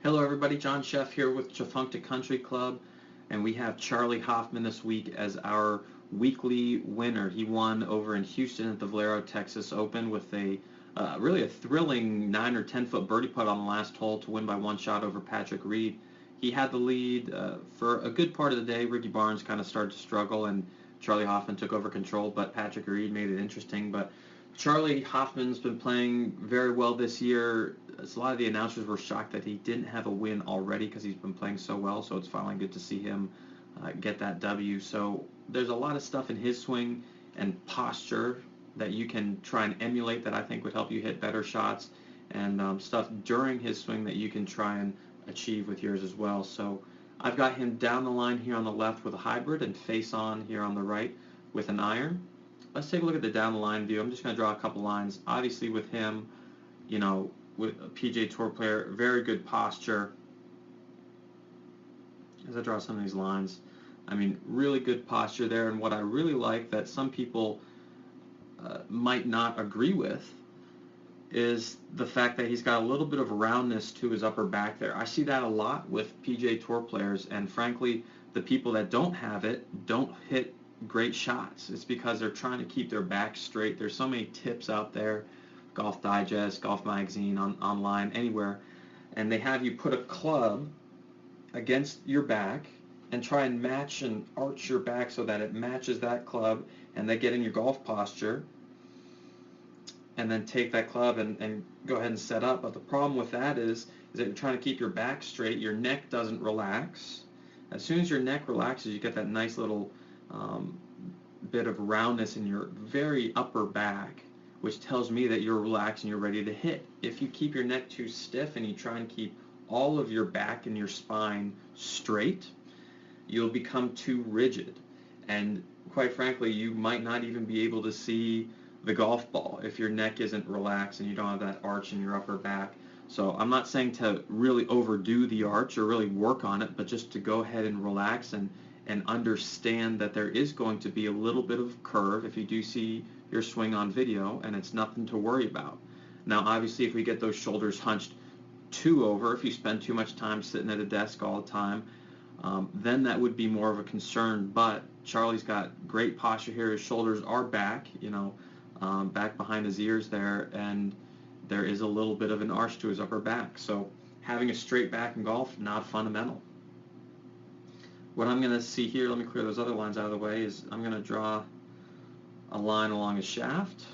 Hello everybody, John Sheff here with Tchefuncta Country Club, and we have Charlie Hoffman this week as our weekly winner. He won over in Houston at the Valero Texas Open with really a thrilling 9 or 10 foot birdie putt on the last hole to win by one shot over Patrick Reed. He had the lead for a good part of the day. Ricky Barnes kind of started to struggle, and Charlie Hoffman took over control, but Patrick Reed made it interesting. But Charlie Hoffman's been playing very well this year. A lot of the announcers were shocked that he didn't have a win already because he's been playing so well, so it's finally good to see him get that W. So there's a lot of stuff in his swing and posture that you can try and emulate that I think would help you hit better shots, and stuff during his swing that you can try and achieve with yours as well. So I've got him down the line here on the left with a hybrid and face on here on the right with an iron. Let's take a look at the down the line view. I'm just going to draw a couple lines. Obviously with him, with a PGA Tour player, very good posture. As I draw some of these lines, I mean, really good posture there. And what I really like that some people might not agree with is the fact that he's got a little bit of roundness to his upper back there. I see that a lot with PGA Tour players, and frankly, the people that don't have it don't hit great shots. It's because they're trying to keep their back straight. There's so many tips out there, Golf Digest, Golf Magazine, online, anywhere, and they have you put a club against your back and try and match and arch your back so that it matches that club, and they get in your golf posture and then take that club and go ahead and set up. But the problem with that is that you're trying to keep your back straight, your neck doesn't relax. As soon as your neck relaxes, you get that nice little bit of roundness in your very upper back, which tells me that you're relaxed and you're ready to hit. If you keep your neck too stiff and you try and keep all of your back and your spine straight, you'll become too rigid. And quite frankly, you might not even be able to see the golf ball if your neck isn't relaxed and you don't have that arch in your upper back. So I'm not saying to really overdo the arch or really work on it, but just to go ahead and relax and understand that there is going to be a little bit of curve if you do see your swing on video, and it's nothing to worry about. Now, obviously, if we get those shoulders hunched too over, if you spend too much time sitting at a desk all the time, then that would be more of a concern. But Charlie's got great posture here. His shoulders are back, back behind his ears there, and there is a little bit of an arch to his upper back. So having a straight back in golf, not fundamental. What I'm going to see here, let me clear those other lines out of the way, is I'm going to draw a line along his shaft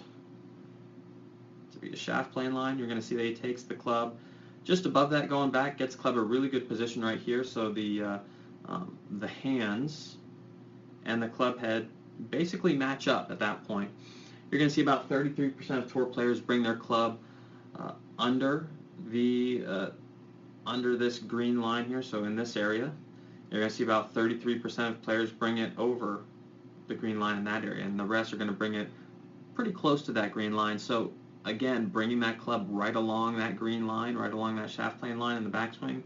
to be a shaft plane line. You're going to see that he takes the club just above that going back, gets the club a really good position right here, so the hands and the club head basically match up at that point. You're going to see about 33% of tour players bring their club under this green line here, so in this area. You're going to see about 33% of players bring it over the green line in that area, and the rest are going to bring it pretty close to that green line. So again, bringing that club right along that green line, right along that shaft plane line in the backswing,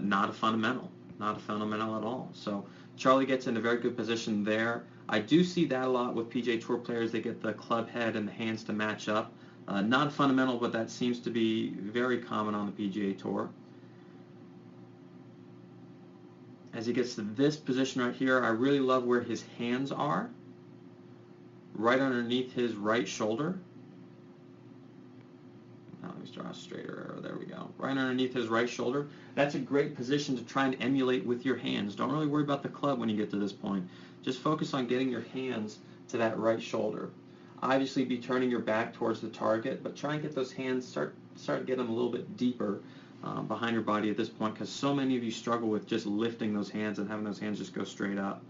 not a fundamental at all. So Charlie gets in a very good position there. I do see that a lot with PGA Tour players. They get the club head and the hands to match up. Not a fundamental, but that seems to be very common on the PGA Tour. As he gets to this position right here, I really love where his hands are, right underneath his right shoulder. Now let me draw a straighter arrow, there we go. Right underneath his right shoulder. That's a great position to try and emulate with your hands. Don't really worry about the club when you get to this point. Just focus on getting your hands to that right shoulder. Obviously be turning your back towards the target, but try and get those hands, start to get them a little bit deeper behind your body at this point, because so many of you struggle with just lifting those hands and having those hands just go straight up.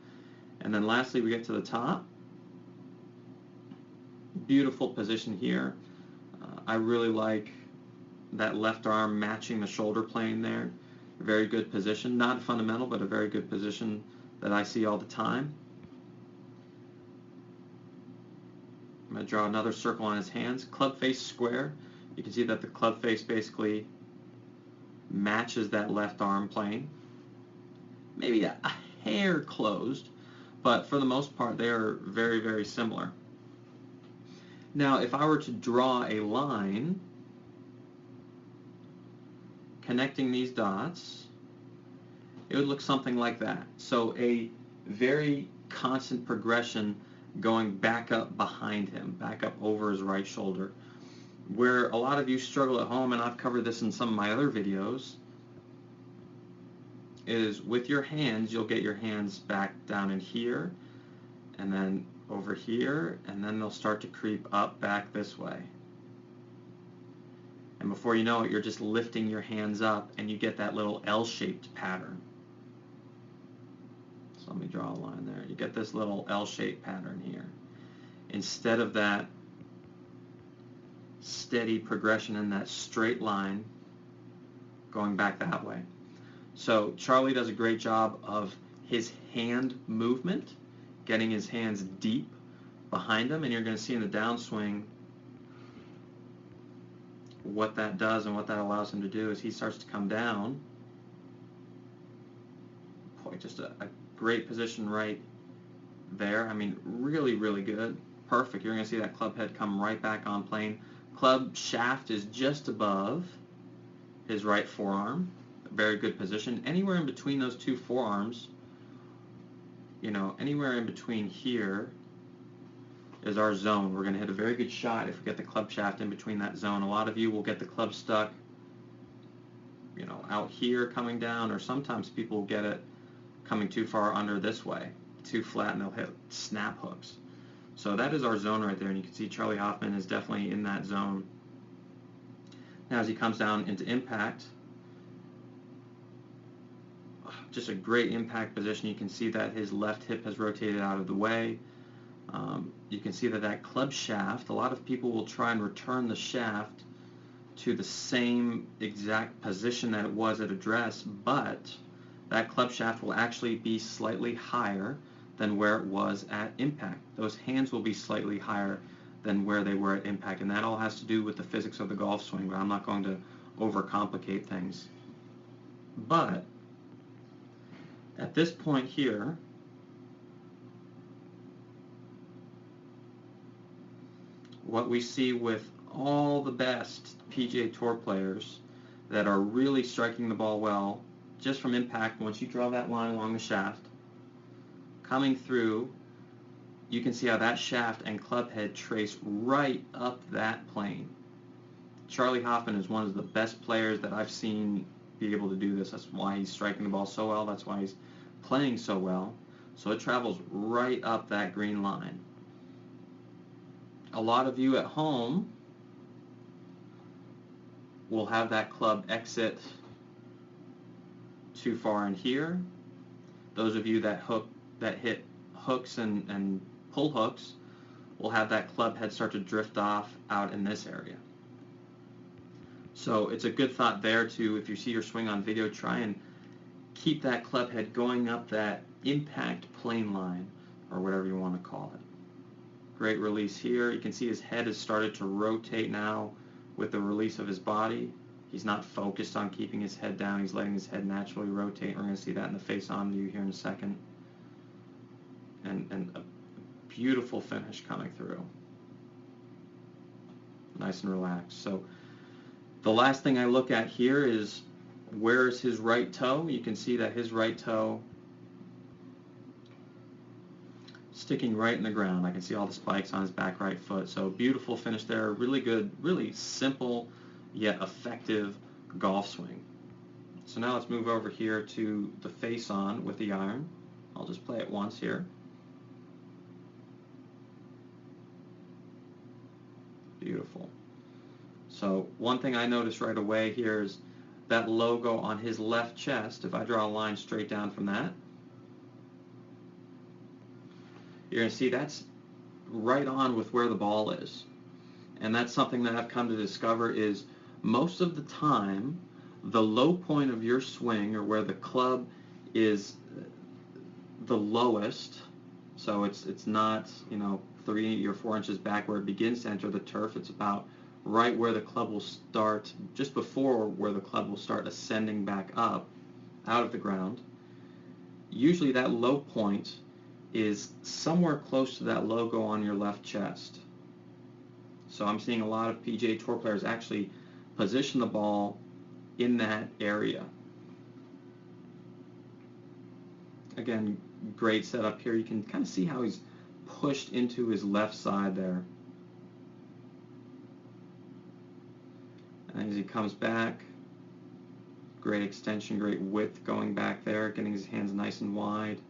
And then lastly, we get to the top. Beautiful position here. I really like that left arm matching the shoulder plane there. Very good position. Not a fundamental, but a very good position that I see all the time. I'm going to draw another circle on his hands. Club face square. You can see that the club face basically matches that left arm plane. Maybe a hair closed, but for the most part they are very, very similar. Now if I were to draw a line connecting these dots, it would look something like that. So a very constant progression going back up behind him, back up over his right shoulder. Where a lot of you struggle at home, and I've covered this in some of my other videos, is with your hands, you'll get your hands back down in here, and then over here, and then they'll start to creep up back this way. And before you know it, you're just lifting your hands up, and you get that little L-shaped pattern. So let me draw a line there. You get this little L-shaped pattern here. Instead of that steady progression in that straight line going back that way. So Charlie does a great job of his hand movement, getting his hands deep behind him, and you're going to see in the downswing what that does and what that allows him to do is he starts to come down. Boy, just a great position right there. I mean, really, really good. Perfect. You're going to see that club head come right back on plane. Club shaft is just above his right forearm. Very good position. Anywhere in between those two forearms, you know, anywhere in between here is our zone. We're going to hit a very good shot if we get the club shaft in between that zone. A lot of you will get the club stuck, you know, out here coming down, or sometimes people will get it coming too far under this way, too flat, and they'll hit snap hooks. So that is our zone right there, and you can see Charlie Hoffman is definitely in that zone. Now as he comes down into impact, just a great impact position. You can see that his left hip has rotated out of the way. You can see that that club shaft, a lot of people will try and return the shaft to the same exact position that it was at address, but that club shaft will actually be slightly higher than where it was at impact. Those hands will be slightly higher than where they were at impact, and that all has to do with the physics of the golf swing, but I'm not going to overcomplicate things. But at this point here, what we see with all the best PGA Tour players that are really striking the ball well, just from impact, once you draw that line along the shaft, coming through, you can see how that shaft and club head trace right up that plane. Charlie Hoffman is one of the best players that I've seen be able to do this. That's why he's striking the ball so well. That's why he's playing so well. So it travels right up that green line. A lot of you at home will have that club exit too far in here. Those of you that hit hooks and pull hooks will have that club head start to drift off out in this area. So it's a good thought there to, if you see your swing on video, try and keep that club head going up that impact plane line, or whatever you want to call it. Great release here. You can see his head has started to rotate now with the release of his body. He's not focused on keeping his head down. He's letting his head naturally rotate. We're going to see that in the face-on view here in a second. And a beautiful finish coming through. Nice and relaxed. So the last thing I look at here is, where is his right toe? You can see that his right toe sticking right in the ground. I can see all the spikes on his back right foot. So beautiful finish there. Really good, really simple yet effective golf swing. So now let's move over here to the face-on with the iron. I'll just play it once here. Beautiful. So one thing I noticed right away here is that logo on his left chest. If I draw a line straight down from that, you're going to see that's right on with where the ball is. And that's something that I've come to discover is, most of the time, the low point of your swing, or where the club is the lowest, so it's not, you know, 3 or 4 inches back where it begins to enter the turf. It's about right where the club will start, just before where the club will start ascending back up out of the ground. Usually that low point is somewhere close to that logo on your left chest. So I'm seeing a lot of PGA Tour players actually position the ball in that area. Again, great setup here. You can kind of see how he's pushed into his left side there. And as he comes back, great extension, great width going back there, getting his hands nice and wide.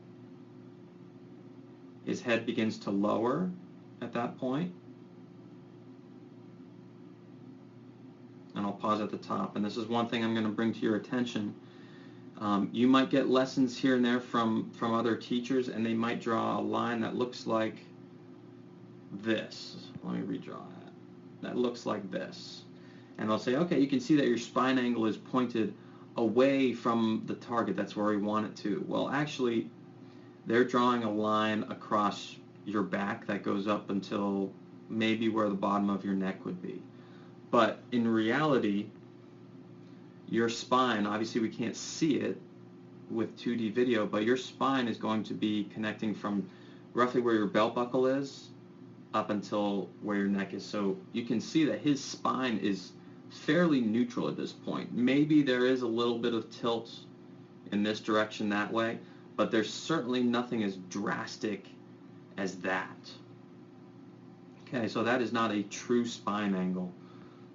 His head begins to lower at that point. And I'll pause at the top. And this is one thing I'm going to bring to your attention. You might get lessons here and there from other teachers, and they might draw a line that looks like this. Let me redraw that. That looks like this. And they'll say, okay, you can see that your spine angle is pointed away from the target. That's where we want it to. Well, actually, they're drawing a line across your back that goes up until maybe where the bottom of your neck would be. But in reality, your spine, obviously we can't see it with 2D video, but your spine is going to be connecting from roughly where your belt buckle is up until where your neck is. So you can see that his spine is fairly neutral at this point. Maybe there is a little bit of tilt in this direction that way, but there's certainly nothing as drastic as that. Okay, so that is not a true spine angle.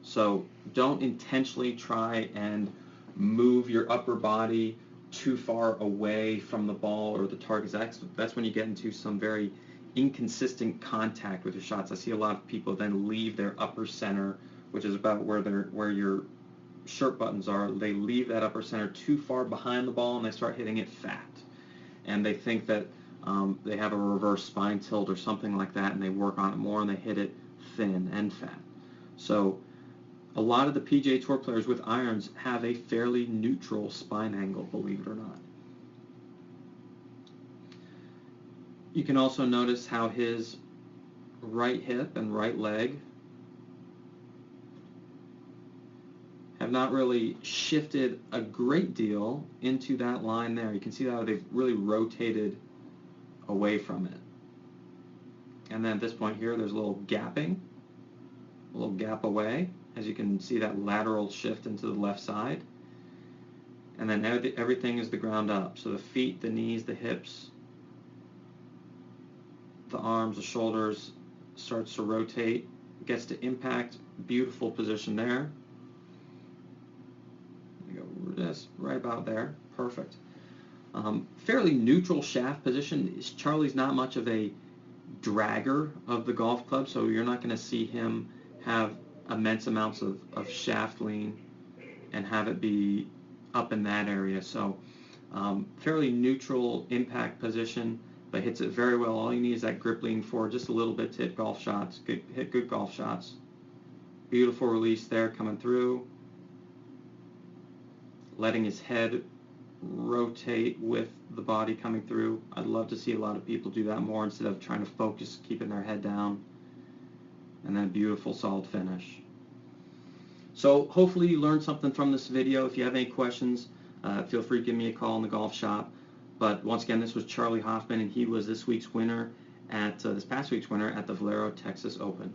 So don't intentionally try and move your upper body too far away from the ball or the target. That's when you get into some very inconsistent contact with your shots. I see a lot of people then leave their upper center, which is about where your shirt buttons are. They leave that upper center too far behind the ball and they start hitting it fat. And they think that they have a reverse spine tilt or something like that, and they work on it more and they hit it thin and fat. So a lot of the PGA Tour players with irons have a fairly neutral spine angle, believe it or not. You can also notice how his right hip and right leg have not really shifted a great deal into that line there. You can see how they've really rotated away from it. And then at this point here, there's a little gapping, a little gap away, as you can see that lateral shift into the left side. And then everything is the ground up. So the feet, the knees, the hips, the arms, the shoulders starts to rotate, gets to impact, beautiful position there. Just right about there, perfect. Fairly neutral shaft position. Charlie's not much of a dragger of the golf club, so you're not going to see him have immense amounts of shaft lean and have it be up in that area. So fairly neutral impact position, but hits it very well. All you need is that grip lean forward just a little bit to hit golf shots, hit good golf shots. Beautiful release there coming through. Letting his head rotate with the body coming through. I'd love to see a lot of people do that more instead of trying to focus, keeping their head down. And then beautiful solid finish. So hopefully you learned something from this video. If you have any questions, feel free to give me a call in the golf shop. But once again, this was Charlie Hoffman, and he was this past week's winner at the Valero Texas Open.